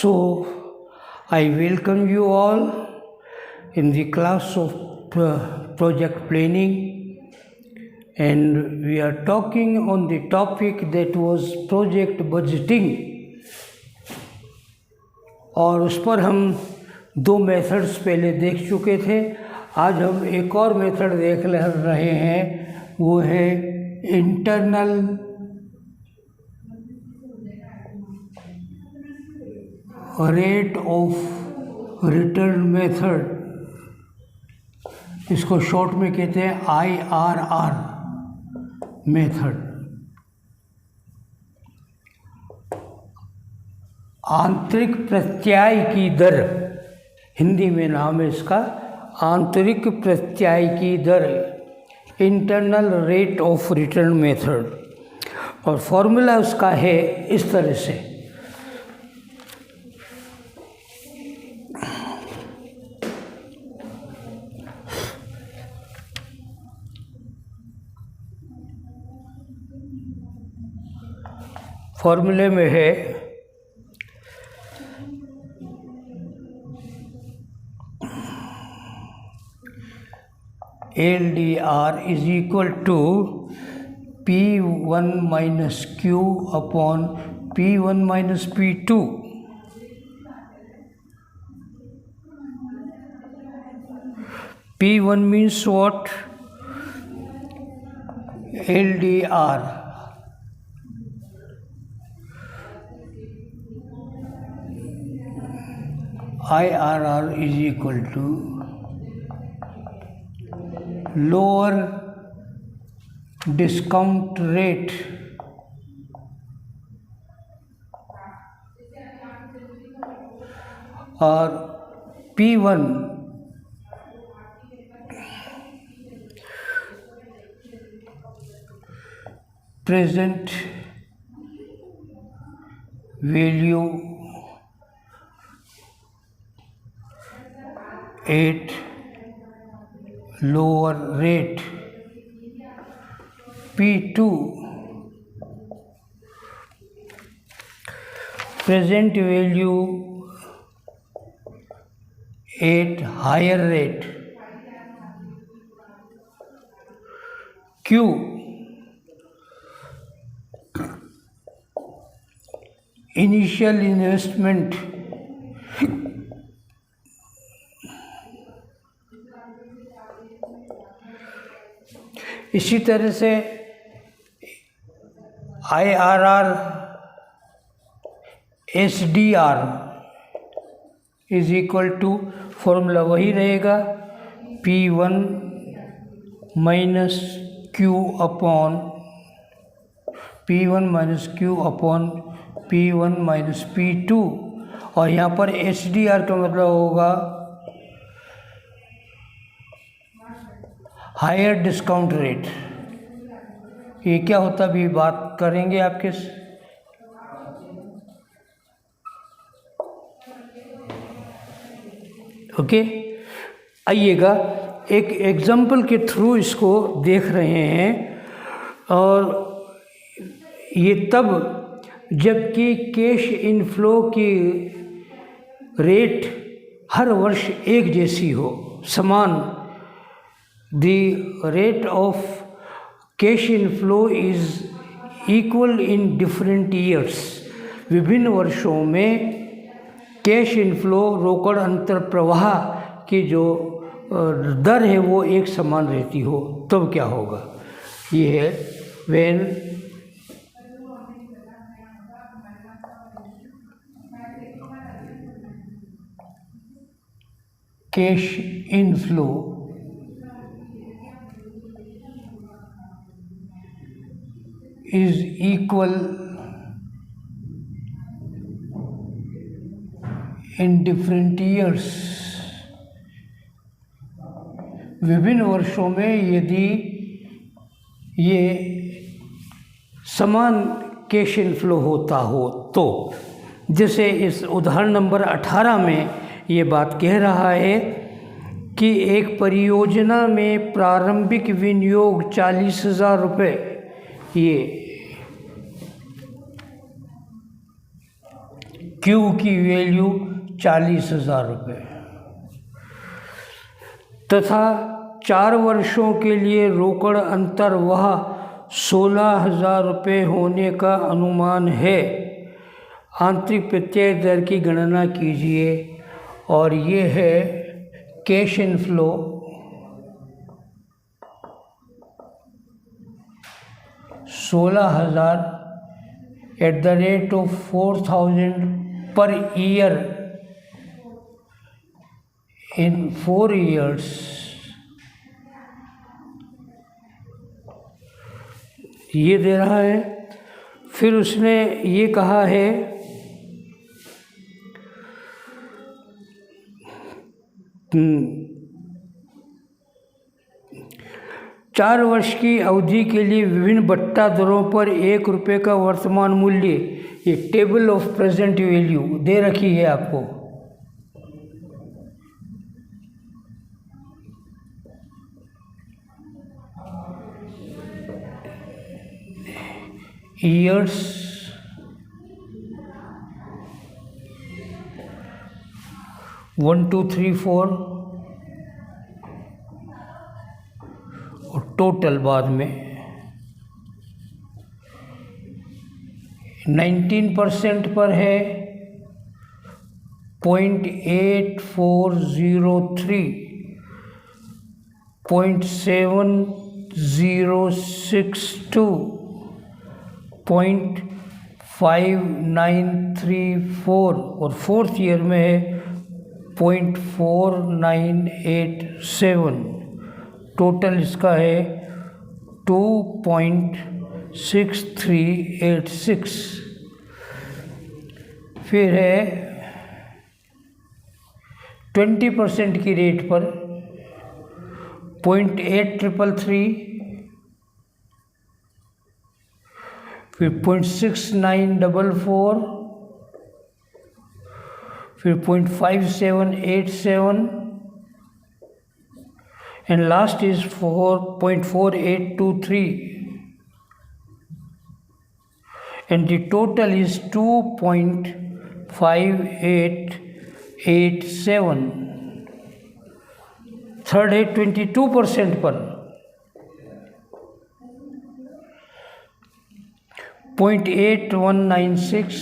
So, I welcome you all in the class of project planning, and we are talking on the topic that was project budgeting, और उस पर हम दो methods पहले देख चुके थे। आज हम एक और मेथड देख रहे हैं, वो है internal rate of return method, इसको शॉर्ट में कहते हैं IRR मेथड। आंतरिक प्रत्याय की दर, हिंदी में नाम है इसका आंतरिक प्रत्याय की दर, internal rate of return method. और फॉर्मूला उसका है इस तरह से, फॉर्मूले में है LDR is equal to P1 minus Q upon P1 minus P2। P1 means what? LDR, IRR is equal to lower discount rate और P1 present value at lower rate, P2 present value at higher rate, Q initial investment इसी तरह से IRR SDR is equal to, formula वही रहेगा, P1 minus Q upon P1 minus Q upon P1 minus P2। और यहाँ पर SDR का मतलब होगा हायर डिस्काउंट रेट। ये क्या होता भी बात करेंगे आपके। ओके, आइएगा एक एग्जाम्पल के थ्रू इसको देख रहे हैं। और ये तब जबकि कैश इनफ्लो की रेट हर वर्ष एक जैसी हो, समान। The rate of cash inflow is equal in different years। विभिन्न वर्षों में कैश इनफ्लो, रोकड़ अंतर प्रवाह की जो दर है वो एक समान रहती हो, तब क्या होगा। ये है when cash inflow is equal in different years। विभिन्न वर्षों में यदि ये समान कैश इनफ्लो होता हो तो, जैसे इस उदाहरण नंबर 18 में ये बात कह रहा है कि एक परियोजना में प्रारंभिक विनियोग 40,000 रुपये, ये क्यू की वैल्यू 40,000 रुपये तथा 4 वर्षों के लिए रोकड़ अंतर वह 16,000 रुपये होने का अनुमान है। आंतरिक प्रत्यय दर की गणना कीजिए और ये है cash inflow 16,000 at the rate of 4,000 per year in 4 years ये दे रहा है। फिर उसने ये कहा है चार वर्ष की अवधि के लिए विभिन्न बट्टा दरों पर 1 रुपये का वर्तमान मूल्य, ये टेबल ऑफ प्रेजेंट वैल्यू दे रखी है आपको। ईयर्स 1 2 3 4 और टोटल बाद में 19% पर है 0.8403, 0.7062, 0.5934 और 4th ईयर में है 0.4987। टोटल इसका है 2.6386। फिर है 20% की रेट पर 0.8333, फिर 0.6944, फिर 0.5787 and last is 0.4823 and the total is 2.5887। Third है 22% पर 0.8196,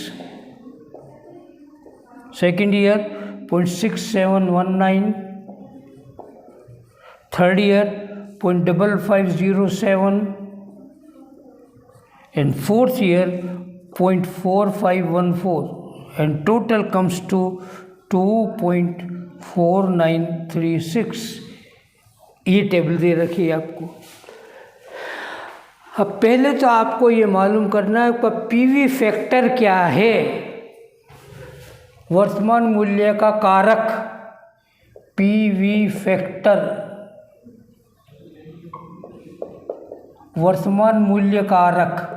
second year 0.6719, third year 0.5507 and fourth year 0.4514 and total comes to 2.4936। ये टेबल दे रखी है आपको। अब पहले तो आपको ये मालूम करना है कि पीवी फैक्टर क्या है। वर्तमान मूल्य का कारक पीवी फैक्टर, वर्तमान मूल्य कारक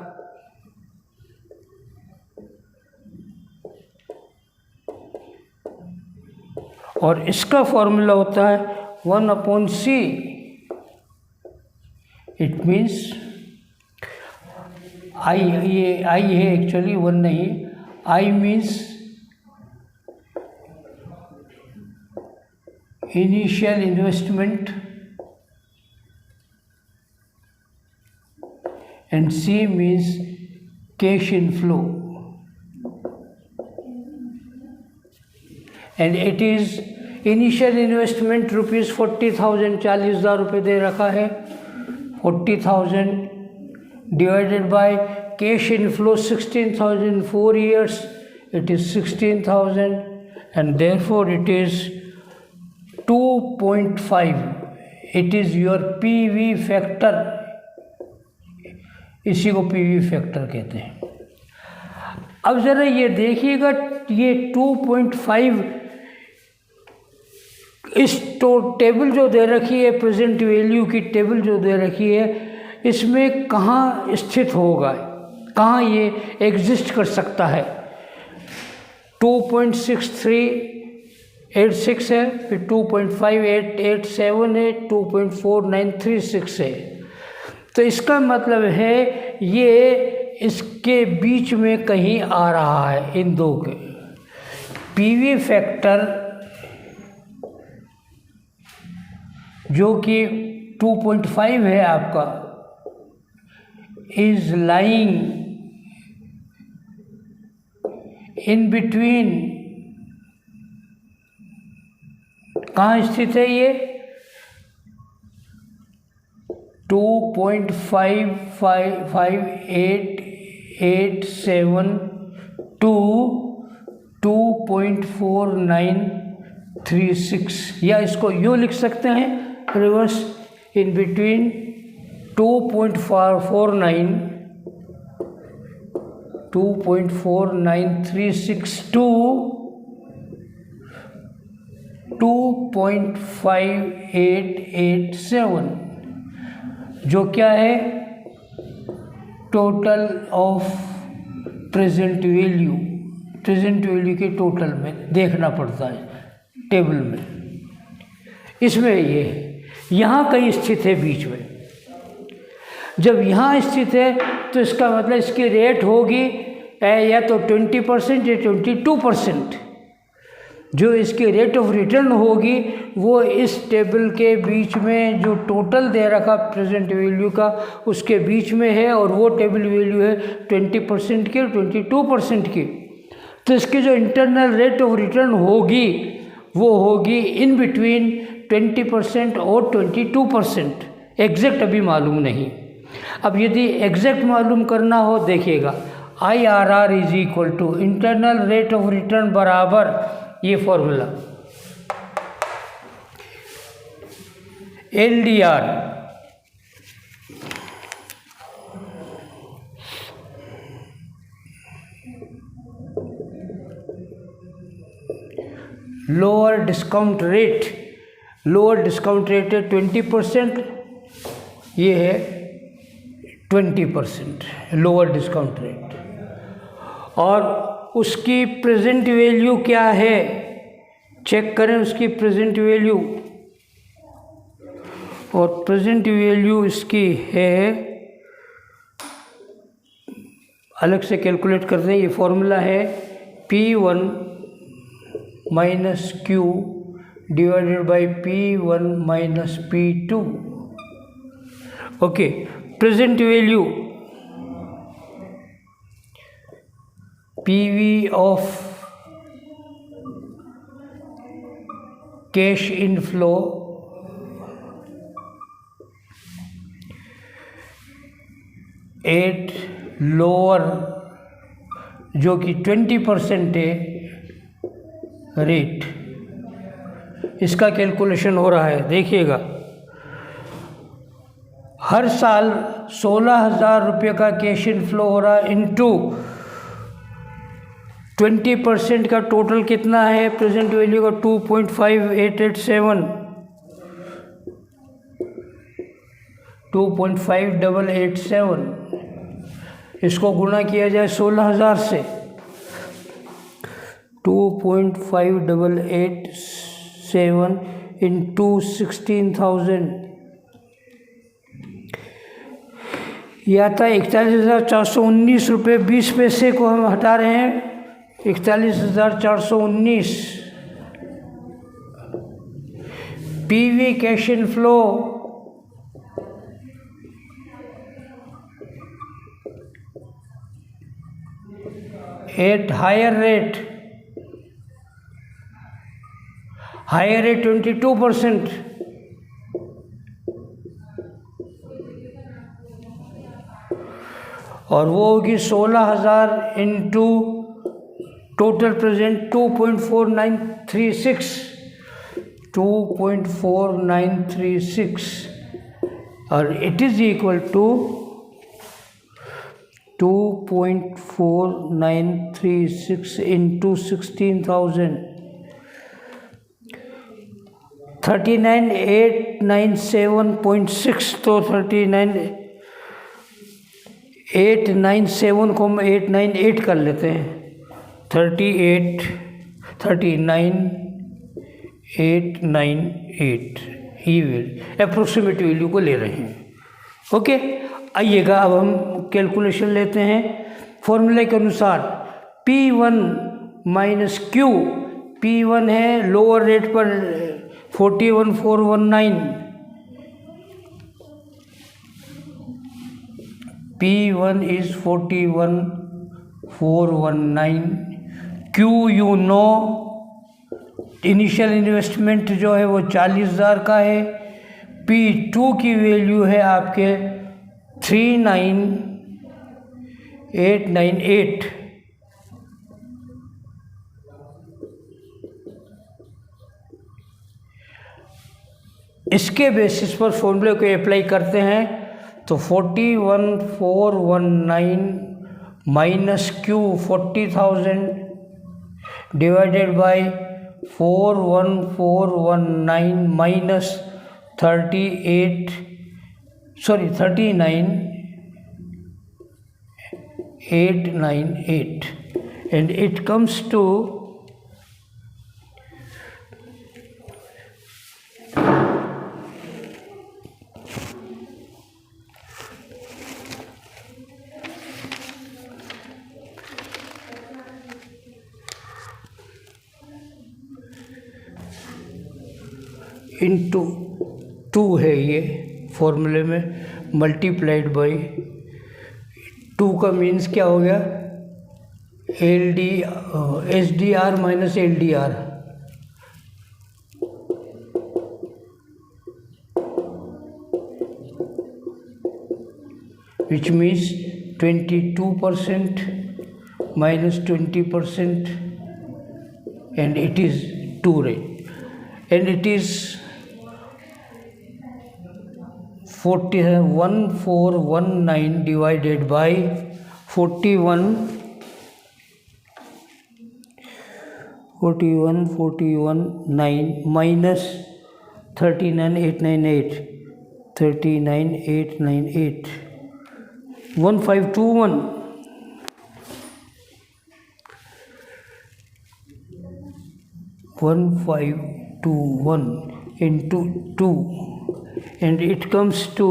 और इसका फॉर्मूला होता है 1/C। इट मीन्स आई, ये आई है एक्चुअली 1 नहीं, I means initial investment and C means cash inflow and it is initial investment rupees 40,000, 40,000 रुपये दे रखा है। 40,000 divided by cash inflow 16,000, 4 years it is 16,000 and therefore it is 2.5। it is your PV factor, इसी को PV factor कहते हैं। अब ज़रा ये देखिएगा, ये 2.5 इस टेबल जो दे रखी है, प्रेजेंट वैल्यू की टेबल जो दे रखी है, इसमें कहाँ स्थित होगा, कहाँ ये एग्जिस्ट कर सकता है। 2.6386 है, फिर 2.5887 है, 2.4936 है। तो इसका मतलब है ये इसके बीच में कहीं आ रहा है इन दो के। पीवी फैक्टर जो कि 2.5 है आपका, इज लाइंग इन बिटवीन, कहाँ स्थित है ये, 2.55887 टू 2.4936, या इसको यूँ लिख सकते हैं रिवर्स, इन बिटवीन 2.4936 टू 2.5887, जो क्या है, total of present value, present value के टोटल में देखना पड़ता है टेबल में। इसमें ये यहाँ कहीं स्थित है बीच में, जब यहाँ स्थित है तो इसका मतलब इसकी रेट होगी या तो 20% या 22%। जो इसकी रेट ऑफ रिटर्न होगी वो इस टेबल के बीच में जो टोटल दे रखा प्रेजेंट वैल्यू का उसके बीच में है, और वो टेबल वैल्यू है 20% की और 22% की। तो इसकी जो इंटरनल रेट ऑफ रिटर्न होगी वो होगी इन बिटवीन 20% और 22%। एग्जैक्ट अभी मालूम नहीं। अब यदि एग्जैक्ट मालूम करना हो, देखिएगा IRR is equal to internal rate of return बराबर ये formula LDR, lower discount rate, lower discount rate है 20%, ये है 20% लोअर डिस्काउंट रेट, और उसकी प्रेजेंट वैल्यू क्या है, चेक करें उसकी प्रेजेंट वैल्यू, और प्रेजेंट वैल्यू इसकी है, अलग से कैलकुलेट करते हैं, ये फॉर्मूला है P1 minus Q divided by P1 minus P2। Okay, present value PV of cash inflow at lower, जो कि 20% है रेट, इसका कैलकुलेशन हो रहा है। देखिएगा, हर साल 16,000 रुपये का कैश इनफ्लो हो रहा है, इनटू 20% का टोटल कितना है प्रेजेंट वैल्यू का 2.5887, 2.5887, इसको गुणा किया जाए 16,000 से, 2.5887 इंटू 16,000, यह आता 41,419 रुपये 20 पैसे को हम हटा रहे हैं, 41,419। PV cash inflow at higher rate 22%, और वो होगी 16,000 इंटू टोटल प्रेजेंट 2.4936, 2.4936, और it is equal to 2.4936 into 16,000, 39,897.6। तो 39,897 को हम 898 कर लेते हैं, 39,898 ये अप्रोक्सीमेट वैल्यू को ले रहे हैं। ओके, आइएगा अब हम कैलकुलेशन लेते हैं फॉर्मूले के अनुसार। P1 माइनस Q P1 है लोअर रेट पर 41,419, P1 is 41,419। Q you know initial investment जो है वो 40,000 का है। P2 की वैल्यू है आपके 39,898। इसके बेसिस पर फॉर्मूले को अप्लाई करते हैं तो 41,419 minus Q 40,000 divided by 41,419 minus 39,898 and it comes to into 2 है ये फॉर्मूले में, मल्टीप्लाइड बाई 2 का मीन्स क्या हो गया, SDR minus LDR, which means 22% minus 20% and it is 2 rate and it is 1419 divided by 41,9 minus 39,898 1521 into 2 and it comes to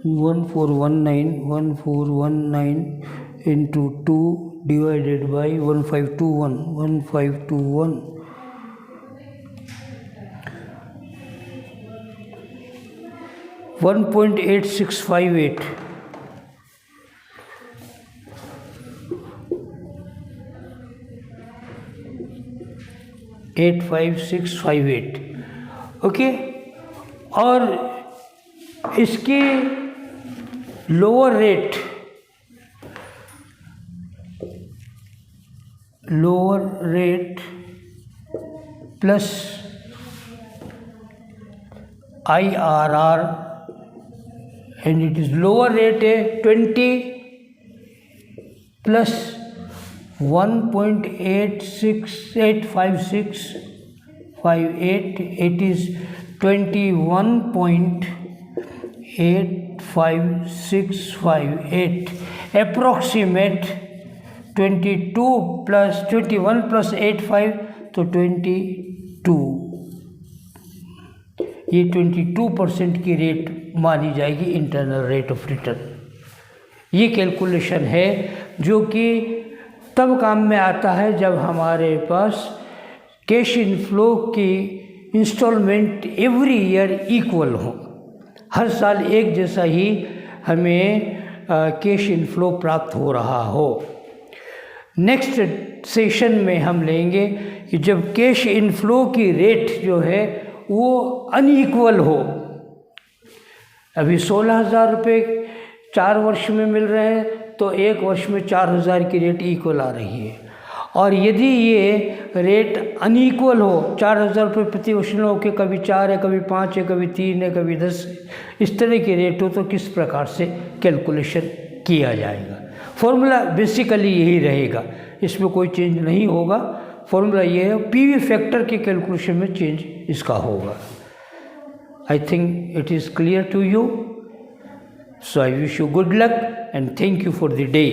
1419 into 2 divided by 1521 1.8658 85658 okay. और इसकी lower rate plus IRR and it is lower rate है 20 plus 1.8685658 it is 21.85658 approximate 22 plus 21 plus 85 तो 22, ये 22% की rate मानी जाएगी internal rate of return. ये calculation है जो कि तब काम में आता है जब हमारे पास कैश इनफ्लो की इंस्टॉलमेंट एवरी ईयर इक्वल हो, हर साल एक जैसा ही हमें कैश इनफ्लो प्राप्त हो रहा हो। नेक्स्ट सेशन में हम लेंगे कि जब कैश इनफ्लो की रेट जो है वो अनइक्वल हो, अभी 16,000 रुपये 4 वर्ष में मिल रहे हैं तो एक वर्ष में 4,000 की रेट इक्वल आ रही है, और यदि ये रेट अनइक्वल हो 4,000 रुपये प्रति वर्ष हो के कभी 4 है, कभी 5 है, कभी 3 है, कभी 10 इस तरह की रेट हो तो किस प्रकार से कैलकुलेशन किया जाएगा। फॉर्मूला बेसिकली यही रहेगा, इसमें कोई चेंज नहीं होगा। फॉर्मूला ये है, PV फैक्टर के कैलकुलेशन में चेंज इसका होगा। I think it is clear to you, so I wish you good luck and thank you for the day.